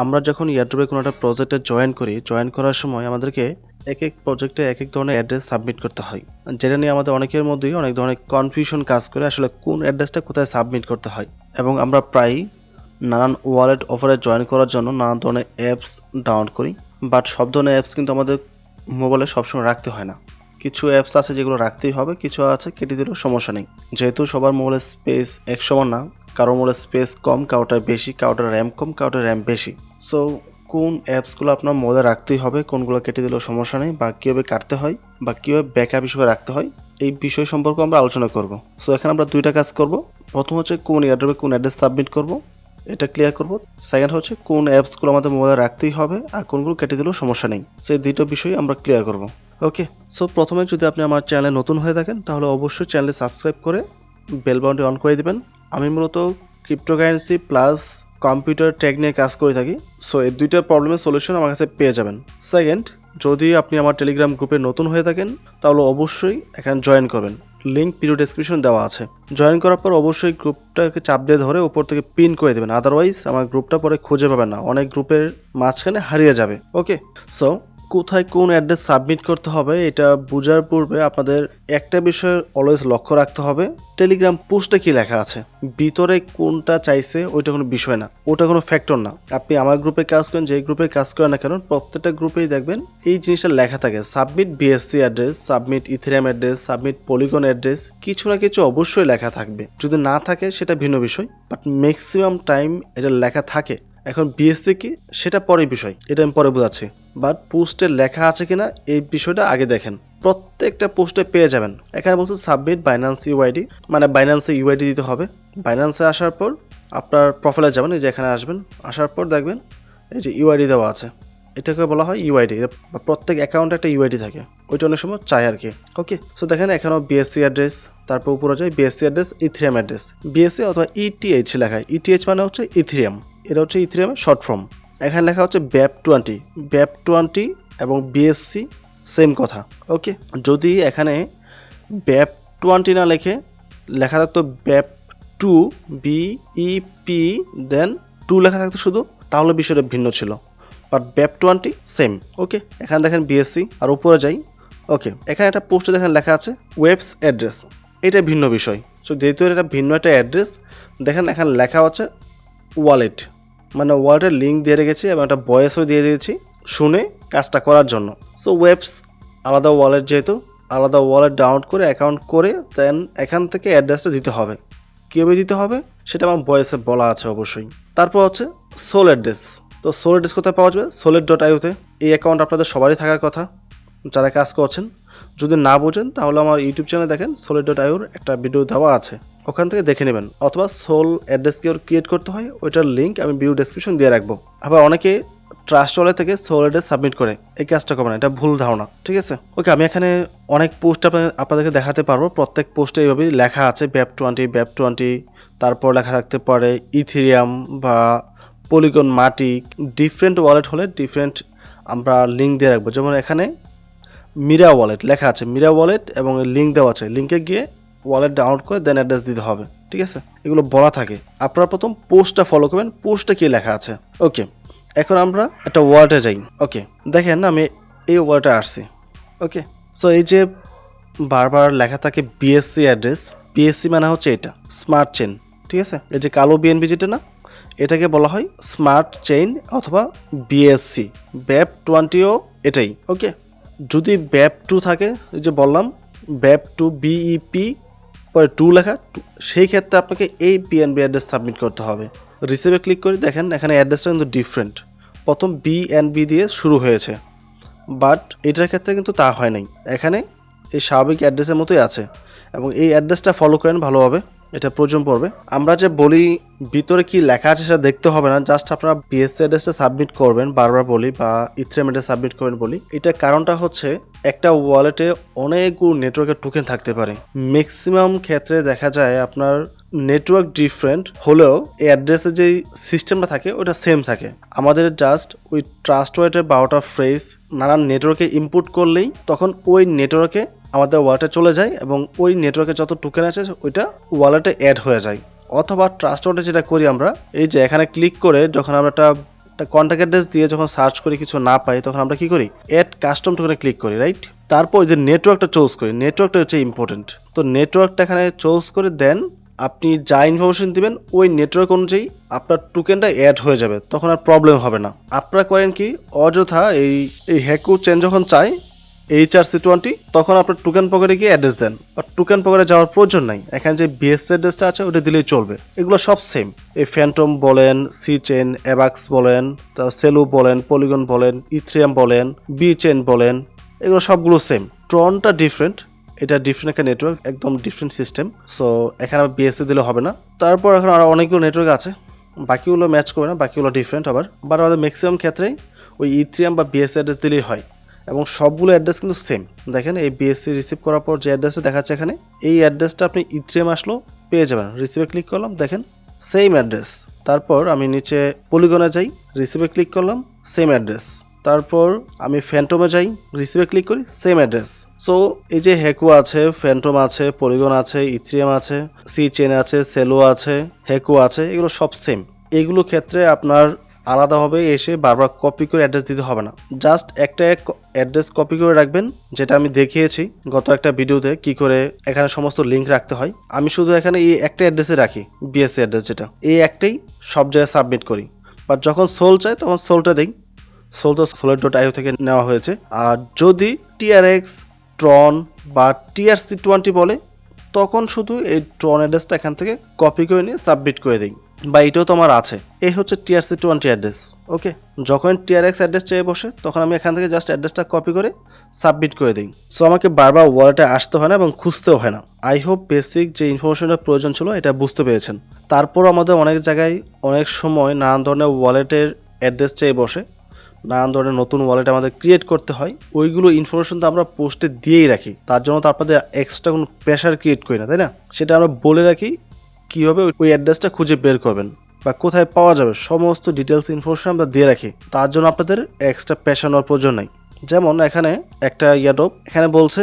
আমরা যখন এয়ারড্রপে কোনো একটা প্রজেক্টে জয়েন করার সময় আমাদেরকে এক এক প্রজেক্টে এক এক ধরনের অ্যাড্রেস সাবমিট করতে হয়, যেটা নিয়ে আমাদের অনেকের মধ্যেই অনেক ধরনের কনফিউশন কাজ করে আসলে কোন অ্যাড্রেসটা কোথায় সাবমিট করতে হয়। এবং আমরা প্রায় নানান ওয়ালেট অফারে জয়েন করার জন্য নানান ধরনের অ্যাপস ডাউনলোড করি, বাট সব ধরনের অ্যাপস কিন্তু আমাদের মোবাইলে সবসময় রাখতে হয় না। কিছু অ্যাপস আছে যেগুলো রাখতেই হবে, কিছু আছে কেটে দিলেও সমস্যা নেই। যেহেতু সবার মোবাইলের স্পেস এক সমান না, কারোর মোবাইলের স্পেস কম, কারোটার বেশি, কারোটার র্যাম কম, কারোটার র্যাম বেশি। সো কোন অ্যাপসগুলো আপনার মোবাইলে রাখতেই হবে, কোনগুলো কেটে দিলেও সমস্যা নেই, বা কীভাবে কাটতে হয় বা কীভাবে ব্যাকআপ হিসেবে রাখতে হয়, এই বিষয় সম্পর্কে আমরা আলোচনা করব। সো এখানে আমরা দুইটা কাজ করব। প্রথম হচ্ছে কোন এয়ারড্রপে কোন অ্যাড্রেস সাবমিট করব, এটা ক্লিয়ার করব। সেকেন্ড হচ্ছে কোন অ্যাপসগুলো আমাদের মোবাইলে রাখতেই হবে আর কোনগুলো কেটে দিলেও সমস্যা নেই। সেই দুটো বিষয় আমরা ক্লিয়ার করব। ওকে, সো প্রথমে যদি আপনি আমার চ্যানেলে নতুন হয়ে থাকেন তাহলে অবশ্যই চ্যানেলে সাবস্ক্রাইব করে বেল বাটনটি অন করে দিবেন। আমি মূলত ক্রিপ্টোকারেন্সি প্লাস কম্পিউটার টেক নিয়ে কাজ করে থাকি। সো এই দুইটা প্রবলেমের সলিউশন আমার কাছে পেয়ে যাবেন। সেকেন্ড, যদি আপনি আমার টেলিগ্রাম গ্রুপে নতুন হয়ে থাকেন তাহলে অবশ্যই এখানে জয়েন করবেন। লিঙ্ক ভিডিও ডেসক্রিপশন দেওয়া আছে। জয়েন করার পর অবশ্যই গ্রুপটাকে চাপ দিয়ে ধরে উপর থেকে পিন করে দেবেন, আদারওয়াইজ আমার গ্রুপটা পরে খুঁজে পাবেন না, অনেক গ্রুপের মাঝখানে হারিয়ে যাবে। ওকে, সো কোথায় কোন অ্যাড্রেস সাবমিট করতে হবে এটা বোঝার পূর্বে আপনাদের একটা বিষয় অলওয়েজ লক্ষ্য রাখতে হবে, টেলিগ্রাম পোস্টে কি লেখা আছে। ভিতরে কোনটা চাইছে ওইটা কোনো বিষয় না, ওটা কোনো ফ্যাক্টর না। আপনি আমার গ্রুপে কাজ করেন, যেই গ্রুপে কাজ করেন না কেন, প্রত্যেকটা গ্রুপেই দেখবেন এই জিনিসটা লেখা থাকে, submit BSc address, submit Ethereum address, submit polygon address, কিছু না কিছু অবশ্যই লেখা থাকবে। যদি না থাকে সেটা ভিন্ন বিষয়, বাট ম্যাক্সিমাম টাইম এটা লেখা থাকে। এখন বিএসসি কি সেটা পরের বিষয়, এটা আমি পরে বোঝাচ্ছি, বাট পোস্টে লেখা আছে কিনা এই বিষয়টা আগে দেখেন। প্রত্যেকটা পোস্টে পেয়ে যাবেন। এখানে বলছে সাবমিট বাইন্যান্স ইউআইডি, মানে বাইন্যান্সে ইউআইডি দিতে হবে। বাইন্যান্সে আসার পর আপনার প্রোফাইলে যাবেন, এই যে এখানে আসবেন, আসার পর দেখবেন এই যে ইউআইডি দেওয়া আছে, এটাকে বলা হয় ইউআইডি। প্রত্যেক অ্যাকাউন্টে একটা ইউআইডি থাকে, ওইটা অনেক সময় চাই আর কি। ওকে, সো দেখেন এখানেও বিএসসি অ্যাড্রেস, তারপর উপরে যায় BSc address, Ethereum address, BSc অথবা ইটিএইচ লেখায়। ইটিএইচ মানে হচ্ছে ইথেরিয়াম, এটা হচ্ছে ইথেরিয়ামের শর্ট ফর্ম। এখানে লেখা হচ্ছে ব্যাপ20 এবং বিএসসি সেম কথা। ওকে, যদি এখানে ব্যাপ20 না লেখা থাকতো ব্যাপ2 বিইপি দেন 2 লেখা থাকতো শুধু, তাহলে বিষয়টা ভিন্ন ছিল, বাট ব্যাপ20 সেম। ওকে, এখানে দেখেন বিএসসি, আর উপরে যাই। ওকে, এখানে একটা পোস্টে দেখেন লেখা আছে ওয়েবস অ্যাড্রেস, এটা ভিন্ন বিষয়। সো যেহেতু এটা ভিন্ন একটা অ্যাড্রেস, দেখেন এখানে লেখা হচ্ছে ওয়ালেট, মানে ওয়ালেটের লিঙ্ক দিয়ে রেখেছি এবং একটা ভয়েসও দিয়ে দিয়েছি শুনে কাজটা করার জন্য। সো ওয়েবস আলাদা ওয়ালেট, যেহেতু আলাদা ওয়ালেট ডাউনলোড করে অ্যাকাউন্ট করে দেন এখান থেকে অ্যাড্রেসটা দিতে হবে। কীভাবে দিতে হবে সেটা আমার ভয়েসে বলা আছে অবশ্যই। তারপর হচ্ছে সোল অ্যাড্রেস। তো সোল অ্যাড্রেস কোথায় পাওয়া যাবে? solet.io-তে। এই অ্যাকাউন্ট আপনাদের সবারই থাকার কথা যারা কাজ করছেন। যদি না বোঝেন তাহলে আমার ইউটিউব চ্যানেলে দেখেন solet.io-র একটা ভিডিও দেওয়া আছে, ওখান থেকে দেখে নেবেন। অথবা সোল অ্যাড্রেস ক্রিয়েট করতে হয়, ওইটার লিঙ্ক আমি ভিডিও ডেসক্রিপশন দিয়ে রাখবো। আবার অনেকে ট্রাস্ট ওয়ালেট থেকে সোল অ্যাড্রেস সাবমিট করে, এই কাজটা করবেন, এটা ভুল ধারণা, ঠিক আছে? ওকে, আমি এখানে অনেক পোস্ট আপনাদেরকে দেখাতে পারবো। প্রত্যেক পোস্টে এইভাবেই লেখা আছে ব্যাপ20, তারপর লেখা থাকতে পারে ইথেরিয়াম বা পলিগন, মাটি। ডিফারেন্ট ওয়ালেট হলে ডিফারেন্ট আমরা লিঙ্ক দিয়ে রাখবো। যেমন এখানে মিরা ওয়ালেট লেখা আছে, মিরা ওয়ালেট এবং লিঙ্ক দেওয়া আছে, লিঙ্কে গিয়ে ওয়ালেট ডাউনলোড করে দেন অ্যাড্রেস দিতে হবে, ঠিক আছে? এগুলো বলা থাকে। আপনারা প্রথম পোস্টটা ফলো করবেন, পোস্টে কি লেখা আছে। ওকে, এখন আমরা একটা ওয়ালেটে যাই। ওকে, দেখেন আমি এই ওয়ালেটে আসছি। ওকে, সো এই যে বারবার লেখা থাকে বিএসসি অ্যাড্রেস, বিএসসি মানে হচ্ছে এটা স্মার্ট চেইন, ঠিক আছে? এই যে কালো বিএনবি যেটা না, এটাকে বলা হয় স্মার্ট চেইন অথবা বিএসসি। ব্যাপ20ও এটাই। ওকে, যদি ব্যাপ2 থাকে, এই যে বললাম ব্যাপ2 বিইপি পরে 2 লেখা, সেই ক্ষেত্রে আপনাকে এই বিএনবি অ্যাড্রেস সাবমিট করতে হবে। রিসিভে ক্লিক করে দেখেন এখানে অ্যাড্রেসটা কিন্তু ডিফারেন্ট। প্রথম বিএনবি দিয়ে শুরু হয়েছে, বাট এটার ক্ষেত্রে কিন্তু তা হয় নাই। এখানে এই স্বাভাবিক অ্যাড্রেসের মতোই আছে এবং এই অ্যাড্রেসটা ফলো করেন ভালোভাবে, এটা প্রয়োজন পড়বে। আমরা যে বলি ভিতরে কি লেখা আছে সেটা দেখতে হবে না, জাস্ট আপনারা বিএসসি অ্যাড্রেসটা সাবমিট করবেন, বারবার বলি, বা ইথেরিয়াম অ্যাড্রেস সাবমিট করবেন বলি। এটার কারণটা হচ্ছে একটা ওয়ালেটে অনেকগুলো নেটওয়ার্কের টোকেন থাকতে পারে। ম্যাক্সিমাম ক্ষেত্রে দেখা যায় আপনার নেটওয়ার্ক ডিফারেন্ট হলেও এই অ্যাড্রেসের যে সিস্টেমটা থাকে ওটা সেম থাকে। আমাদের জাস্ট ওই ট্রাস্ট ওয়ালেটের 12টা ফ্রেজ নানান নেটওয়ার্কে ইনপুট করলেই তখন ওই নেটওয়ার্কে আমাদের ওয়ালেটে চলে যায় এবং ওই নেটওয়ার্কে যত টোকেন আছে ওইটা ওয়ালেটে অ্যাড হয়ে যায়। অথবা ট্রাস্ট ওয়ালেটে যেটা করি আমরা, এই যে এখানে ক্লিক করে যখন আমরা একটা কন্ট্যাক্ট অ্যাড্রেস দিয়ে যখন সার্চ করি কিছু না পাই তখন আমরা কি করি অ্যাড কাস্টম টোকেনে ক্লিক করি, রাইট? তারপর যে নেটওয়ার্কটা চুজ করি, নেটওয়ার্কটা হচ্ছে ইম্পর্টেন্ট। তো নেটওয়ার্কটা এখানে চুজ করে দেন আপনি যা ইনফরমেশন দিবেন ওই নেটওয়ার্ক অনুযায়ী আপনার টোকেনটা অ্যাড হয়ে যাবে, তখন আর প্রবলেম হবে না। আপনারা করেন কি অযথা এই হ্যাকু চেন যখন চাই HRC20 তখন আপনার টোকেন পকেটে গিয়ে অ্যাড্রেস দেন, বা টোকেন পকেটে যাওয়ার প্রয়োজন নাই। এখানে যে বিএস অ্যাড্রেসটা আছে ওটা দিলেই চলবে। এগুলো সব সেম, এই ফ্যান্টম বলেন, সি চেন, অ্যাবাক্স বলেন, সেলু বলেন, পলিগন বলেন, ইথ্রিয়াম বলেন, বি চেন বলেন, এগুলো সবগুলো সেম। ট্রনটা ডিফারেন্ট, এটা ডিফারেন্ট একটা নেটওয়ার্ক, একদম ডিফারেন্ট সিস্টেম। সো এখানে বিএসসি দিলে হবে না। তারপর এখন আরও অনেকগুলো নেটওয়ার্ক আছে, বাকিগুলো ম্যাচ করে না, বাকিগুলো ডিফারেন্ট আবার। বাট আমাদের ম্যাক্সিমাম ক্ষেত্রেই ওই ইথ্রিয়াম বা বিএসসি অ্যাড্রেস দিলেই হয়, এবং সবগুলো অ্যাড্রেস কিন্তু সেম। দেখেন এই বিএসসি রিসিভ করার পর যে অ্যাড্রেসটা দেখাচ্ছে এখানে, এই অ্যাড্রেসটা আপনি ইথ্রিয়াম আসলেও পেয়ে যাবেন। রিসিভে ক্লিক করলাম, দেখেন সেম অ্যাড্রেস। তারপর আমি নিচে পলিগনে যাই, রিসিভে ক্লিক করলাম, সেম অ্যাড্রেস। তারপর আমি ফ্যান্টমে যাই, রিসিভে ক্লিক করি, সেম অ্যাড্রেস। সো এই যে হ্যাকু আছে, ফ্যান্টম আছে, পলিগন আছে, ইথ্রিয়াম আছে, সি চেন আছে, সেলো আছে, হ্যাকু আছে, এগুলো সব সেম। এগুলো ক্ষেত্রে আপনার আলাদাভাবে এসে বারবার কপি করে অ্যাড্রেস দিতে হবে না, জাস্ট একটা অ্যাড্রেস কপি করে রাখবেন, যেটা আমি দেখিয়েছি গত একটা ভিডিওতে কি করে এখানে সমস্ত লিঙ্ক রাখতে হয়। আমি শুধু এখানে এই একটা অ্যাড্রেসে রাখি, বিএসসি অ্যাড্রেস যেটা, এই একটাই সব জায়গায় সাবমিট করি। বাট যখন সোল চাই তখন সোলটা দিই, সোল তো solar.io থেকে নেওয়া হয়েছে। আর যদি টিআরএক্স, ট্রন বা TRC20 বলে তখন শুধু এই ট্রন অ্যাড্রেসটা এখান থেকে কপি করে নিয়ে সাবমিট করে দিই, বা এটাও তো আমার আছে। এই হচ্ছে TRC20 অ্যাড্রেস। ওকে, যখন TRX অ্যাড্রেস চেয়ে বসে তখন আমি এখান থেকে জাস্ট অ্যাড্রেসটা কপি করে সাবমিট করে দিই। সো আমাকে বারবার ওয়ালেটে আসতে হয় না এবং খুঁজতেও হয় না। আই হোপ বেসিক যে ইনফরমেশনটা প্রয়োজন ছিল এটা বুঝতে পেরেছেন। তারপর আমাদের অনেক জায়গায় অনেক সময় নানান ধরনের ওয়ালেটের অ্যাড্রেস চেয়ে বসে, নানান ধরনের নতুন ওয়ালেট আমাদের ক্রিয়েট করতে হয়। ওইগুলো ইনফরমেশন তো আমরা পোস্টে দিয়েই রাখি, তার জন্য তো আপনাদের এক্সট্রা কোনো প্রেশার ক্রিয়েট করি না, তাই না? সেটা আমরা বলে রাখি কীভাবে ওই অ্যাড্রেসটা খুঁজে বের করবেন বা কোথায় পাওয়া যাবে, সমস্ত ডিটেলস ইনফরমেশন আমরা দিয়ে রাখি। তার জন্য আপনাদের এক্সট্রা প্রেশার নেওয়ার প্রয়োজন নেই। যেমন এখানে একটা এয়ারড্রপ এখানে বলছে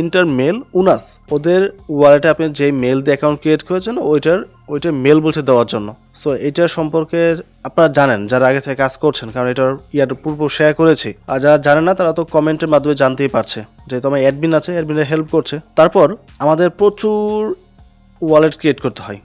ইন্টার মেল উনাস, ওদের ওয়ালেটে আপনি যে মেল দিয়ে অ্যাকাউন্ট ক্রিয়েট করেছেন ওইটার মেল বলছে দেওয়ার জন্য। সো এটার সম্পর্কে আপনারা জানেন যারা আগে থেকে কাজ করছেন, কারণ এটার পূর্ব শেয়ার করেছি। আর যারা জানেন না তারা তো কমেন্টের মাধ্যমে জানতেই পারছে, যেহেতু আমার অ্যাডমিন আছে, অ্যাডমিনের হেল্প করছে। তারপর আমাদের প্রচুর ওয়ালেট ক্রিয়েট করতে হয়,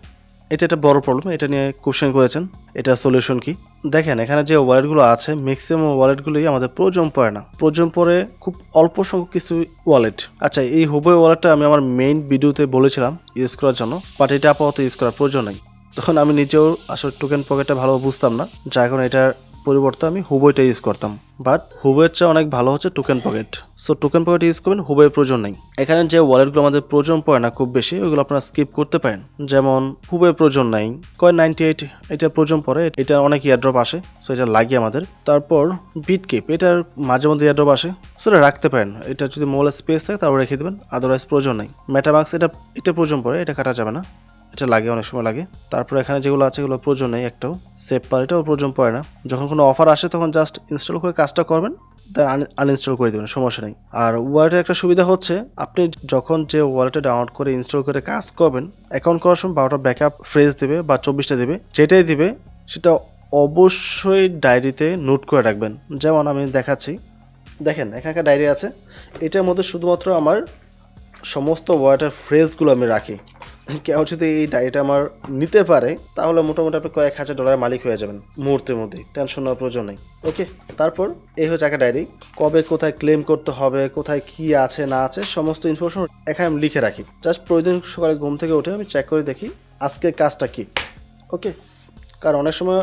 এটা একটা বড় প্রবলেম। এটা নিয়ে কোশ্চেন করেছেন, এটা সলিউশন কি? দেখেন এখানে যে ওয়ালেটগুলো আছে ম্যাক্সিমাম ওয়ালেটগুলোই আমাদের প্রয়োজন পড়ে না, প্রয়োজন পড়ে খুব অল্প সংখ্যক কিছু ওয়ালেট। আচ্ছা, এই হুবই ওয়ালেটটা আমি আমার মেইন ভিডিওতে বলেছিলাম ইউজ করার জন্য, বাট এটা আপাতত ইউজ করার প্রয়োজন নেই। তখন আমি নিজেও আসলে টোকেন পকেটটা ভালো বুঝতাম না, যার কারণে এটার পরিবর্তে আমি হুবইটা ইউজ করতাম। বাট হুবইয়ের চেয়ে অনেক ভালো হচ্ছে token pocket. So token pocket use করবেন, হুবইয়ের প্রয়োজন নেই। এখানে যে ওয়ালেটগুলো আমাদের প্রয়োজন পড়ে না খুব বেশি, ওইগুলো আপনারা স্কিপ করতে পারেন। যেমন হুবইয়ের প্রয়োজন নাই, Coin98 এটা প্রয়োজন পড়ে, এটা অনেক এয়ারড্রপ আসে, সো এটা লাগে আমাদের। তারপর বিটকিপ, এটার মাঝে মধ্যে এয়ারড্রপ আসে, সো এটা রাখতে পারেন। এটা যদি মোবাইলে স্পেস থাকে তারপর রেখে দেবেন, আদারওয়াইজ প্রয়োজন নেই। মেটামাক্স এটা প্রয়োজন পড়ে, এটা কাটা যাবে না, এটা লাগে, অনেক সময় লাগে। তারপর এখানে যেগুলো আছে এগুলো প্রয়োজন নেই একটাও। সেভ পার, এটাও প্রয়োজন পড়ে না। যখন কোনো অফার আসে তখন জাস্ট ইনস্টল করে কাজটা করবেন, দেন আনইনস্টল করে দেবেন, সমস্যা নেই। আর ওয়ালেটের একটা সুবিধা হচ্ছে আপনি যখন যে ওয়ালেটে ডাউনলোড করে ইনস্টল করে কাজ করবেন, অ্যাকাউন্ট করার সময় 12টা ব্যাকআপ ফ্রেজ দেবে বা 24টা দেবে, যেটাই দিবে সেটা অবশ্যই ডায়েরিতে নোট করে রাখবেন। যেমন আমি দেখাচ্ছি, দেখেন এখানকার ডায়েরি আছে, এটার মধ্যে শুধুমাত্র আমার সমস্ত ওয়ালেটের ফ্রেজগুলো আমি রাখি। কেউ যদি এই ডায়েরিটা আমার নিতে পারে তাহলে মোটামুটি আপনি কয়েক হাজার ডলারের মালিক হয়ে যাবেন মুহূর্তের মধ্যেই, টেনশন নেওয়ার প্রয়োজন নেই। ওকে, তারপর এই হচ্ছে একটা ডায়েরি, কবে কোথায় ক্লেম করতে হবে, কোথায় কি আছে না আছে সমস্ত ইনফরমেশন এখানে আমি লিখে রাখি। জাস্ট প্রতিদিন সকালে ঘুম থেকে উঠে আমি চেক করে দেখি আজকের কাজটা কি। ওকে, কারণ অনেক সময়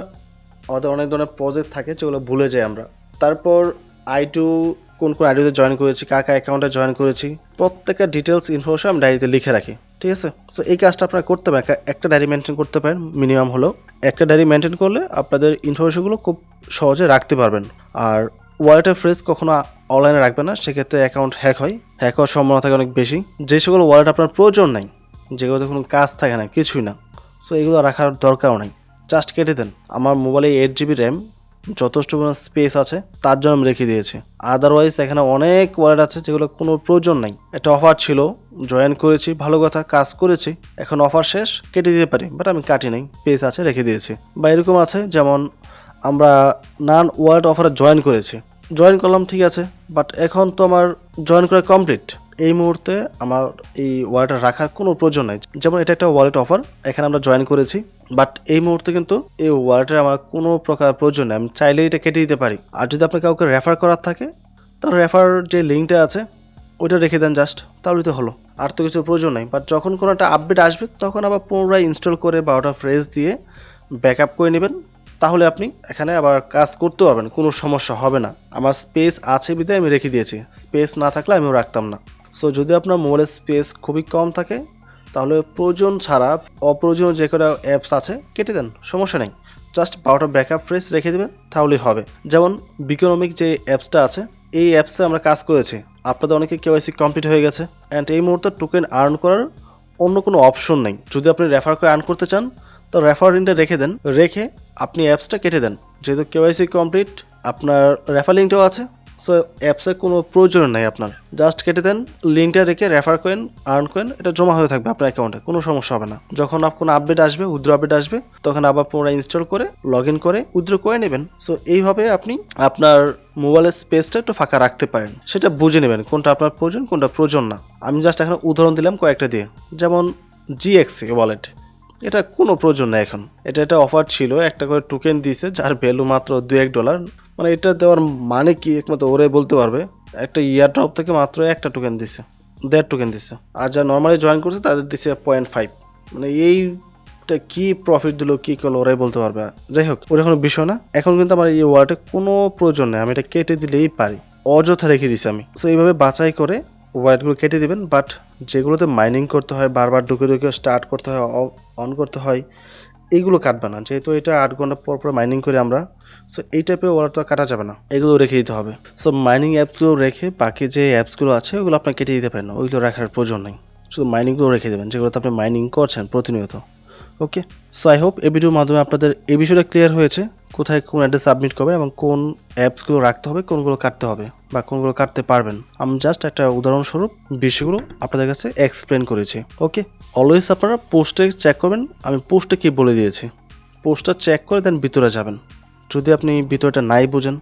আমাদের অনেক ধরনের প্রজেক্ট থাকে যেগুলো ভুলে যাই আমরা। তারপর আইটু কোন আইডিতে জয়েন করেছি, কাকা অ্যাকাউন্টে জয়েন করেছি, প্রত্যেকটা ডিটেলস ইনফরমেশন আমি ডায়েরিতে লিখে রাখি। ঠিক আছে, সো এই কাজটা আপনারা করতে পারেন, একটা ডায়েরি মেনটেন করতে পারেন মিনিমাম হলেও। একটা ডায়েরি মেনটেন করলে আপনাদের ইনফরমেশনগুলো খুব সহজে রাখতে পারবেন। আর ওয়ালেটের ফ্রেজ কখনো অনলাইনে রাখবেন না, সেক্ষেত্রে অ্যাকাউন্ট হ্যাক হওয়ার সম্ভাবনা থাকে অনেক বেশি। যে সকল ওয়ালেট আপনার প্রয়োজন নাই, যেগুলোতে কোনো কাজ থাকে না, কিছুই না, সো এগুলো রাখার দরকারও নাই, জাস্ট কেটে দেন। আমার মোবাইলে 8GB র্যাম, যথেষ্ট স্পেস আছে, তার জন্য আমি রেখে দিয়েছি। আদারওয়াইজ এখানে অনেক ওয়ালেট আছে যেগুলো কোনো প্রয়োজন নাই। একটা অফার ছিল, জয়েন করেছি, ভালো কথা, কাজ করেছি, এখন অফার শেষ, কেটে দিতে পারি, বাট আমি কাটি নাই, স্পেস আছে রেখে দিয়েছি। বা এরকম আছে যেমন আমরা নান ওয়ার্ল্ড অফারে জয়েন করেছি, জয়েন করলাম, ঠিক আছে, বাট এখন তো আমার জয়েন করা কমপ্লিট। এই মুহূর্তে আমার এই ওয়ালেটটা রাখার কোনো প্রয়োজন নাই। যেমন এটা একটা ওয়ালেট অফার, এখানে আমরা জয়েন করেছি, বাট এই মুহূর্তে কিন্তু এই ওয়ালেটের আমার কোনো প্রকার প্রয়োজন নেই, আমি চাইলেই এটা কেটে দিতে পারি। আর যদি আপনার কাউকে রেফার করার থাকে, তাহলে রেফার যে লিঙ্কটা আছে ওইটা রেখে দেন জাস্ট, তাহলে তো হলো, আর তো কিছু প্রয়োজন নেই। বাট যখন কোনো একটা আপডেট আসবে তখন আবার পুনরায় ইনস্টল করে বা ওটা ফ্রেশ দিয়ে ব্যাকআপ করে নেবেন, তাহলে আপনি এখানে আবার কাজ করতে পারবেন, কোনো সমস্যা হবে না। আমার স্পেস আছে বিধায় আমি রেখে দিয়েছি, স্পেস না থাকলে আমিও রাখতাম না। সো যদি আপনার মোবাইলের স্পেস খুবই কম থাকে, তাহলে প্রয়োজন ছাড়া অপ্রয়োজনীয় যে কটা অ্যাপস আছে কেটে দেন, সমস্যা নেই। জাস্ট পাওয়ারটা ব্যাকআপ ফ্রেশ রেখে দেবেন, তাহলেই হবে। যেমন বিকোনমিক যে অ্যাপসটা আছে, এই অ্যাপসে আমরা কাজ করেছি, আপনাদের অনেকে কেওয়াইসি কমপ্লিট হয়ে গেছে, অ্যান্ড এই মুহূর্তে টোকেন আর্ন করার অন্য কোনো অপশন নেই। যদি আপনি রেফার করে আর্ন করতে চান, তো রেফার লিঙ্কটা রেখে দেন, রেখে আপনি অ্যাপসটা কেটে দেন। যেহেতু কেওয়াইসি কমপ্লিট, আপনার রেফার লিঙ্কটাও আছে, সো অ্যাপসের কোনো প্রয়োজন নেই আপনার, জাস্ট কেটে দেন, লিঙ্কটা রেখে রেফার করেন, আর্ন করেন, এটা জমা হয়ে থাকবে আপনার অ্যাকাউন্টে, কোনো সমস্যা হবে না। যখন কোনো আপডেট আসবে, উইথড্র আপডেট আসবে, তখন আবার পুনরায় ইনস্টল করে লগ ইন করে উইথড্র করে নেবেন। সো এইভাবে আপনি আপনার মোবাইলের স্পেসটা একটু ফাঁকা রাখতে পারেন, সেটা বুঝে নেবেন কোনটা আপনার প্রয়োজন কোনটা প্রয়োজন না। আমি জাস্ট এখানে উদাহরণ দিলাম কয়েকটা দিয়ে, যেমন জিএক্সি ওয়ালেট, এটা কোনো প্রয়োজন নেই এখন, এটা অফার ছিল, একটা করে টোকেন দিয়েছে যার ভ্যালু মাত্র $2-1, মানে এটা দেওয়ার মানে কি একমাত্র ওরাই বলতে পারবে। একটা ইয়ারড্রপ থেকে মাত্র একটা টোকেন দিছে, 1.5 টোকেন দিছে, আর যা নর্মালি জয়েন করছে তাদের দিছে 0.5, মানে এইটা কি প্রফিট দিল কি করলো ওরাই বলতে পারবে। যাই হোক, ওটা কোনো বিষয় না। এখন কিন্তু আমার এই ওয়ার্ডে কোনো প্রয়োজন নেই, আমি এটা কেটে দিলেই পারি, অযথা রেখে দিছি আমি। সো এইভাবে বাছাই করে ওয়ার্ডগুলো কেটে দিবেন। বাট যেগুলোতে মাইনিং করতে হয়, বারবার ঢুকে ঢুকে স্টার্ট করতে হয়, অন করতে হয়, এইগুলো কাটবে না, যেহেতু এটা 8 ঘন্টা পর পর মাইনিং করি আমরা। সো এই টাইপের ওয়ালেট তো কাটা যাবে না, এগুলো রেখে দিতে হবে। সো মাইনিং অ্যাপসগুলো রেখে বাকি যে অ্যাপসগুলো আছে ওগুলো আপনার কেটে দিতে পারেন, ওইগুলো রাখার প্রয়োজন নেই, শুধু মাইনিংগুলো রেখে দেবেন যেগুলোতে আপনি মাইনিং করছেন প্রতিনিয়ত। ওকে, সো আই হোপ এই ভিডিওর মাধ্যমে আপনাদের এই বিষয়টা ক্লিয়ার হয়েছে, কোথায় কোন অ্যাড্রেস সাবমিট করবেন এবং কোন অ্যাপসগুলো রাখতে হবে, কোনগুলো কাটতে হবে বা কোনগুলো কাটতে পারবেন। আমি জাস্ট একটা উদাহরণস্বরূপ বিষয়গুলো আপনাদের কাছে এক্সপ্লেন করেছি। ওকে, অলওয়েজ আপনারা পোস্টে চেক করবেন, আমি পোস্টে কি বলে দিয়েছি, পোস্টটা চেক করে দেন ভিতরে যাবেন। যদি আপনি ভিতরটা নাই বুঝেন,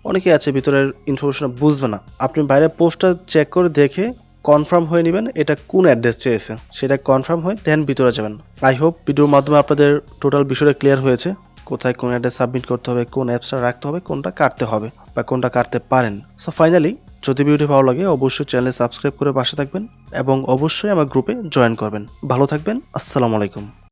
অনেকে আছে ভিতরের ইনফরমেশন বুঝবে না, আপনি বাইরে পোস্টটা চেক করে দেখে কনফার্ম হয়ে নেবেন এটা কোন অ্যাড্রেস চেয়েছে, সেটা কনফার্ম হয়ে দেন ভিতরে যাবেন। আই হোপ ভিডিওর মাধ্যমে আপনাদের টোটাল বিষয়টা ক্লিয়ার হয়েছে, কোথায় কোন অ্যাড্রেস সাবমিট করতে হবে, কোন অ্যাপসটা রাখতে হবে, কোনটা কাটতে হবে বা কোনটা কাটতে পারেন। সো ফাইনালি, যদি ভিডিওটি ভালো লাগে অবশ্যই চ্যানেলে সাবস্ক্রাইব করে পাশে থাকবেন এবং অবশ্যই আমার গ্রুপে জয়েন করবেন। ভালো থাকবেন, আসসালামু আলাইকুম।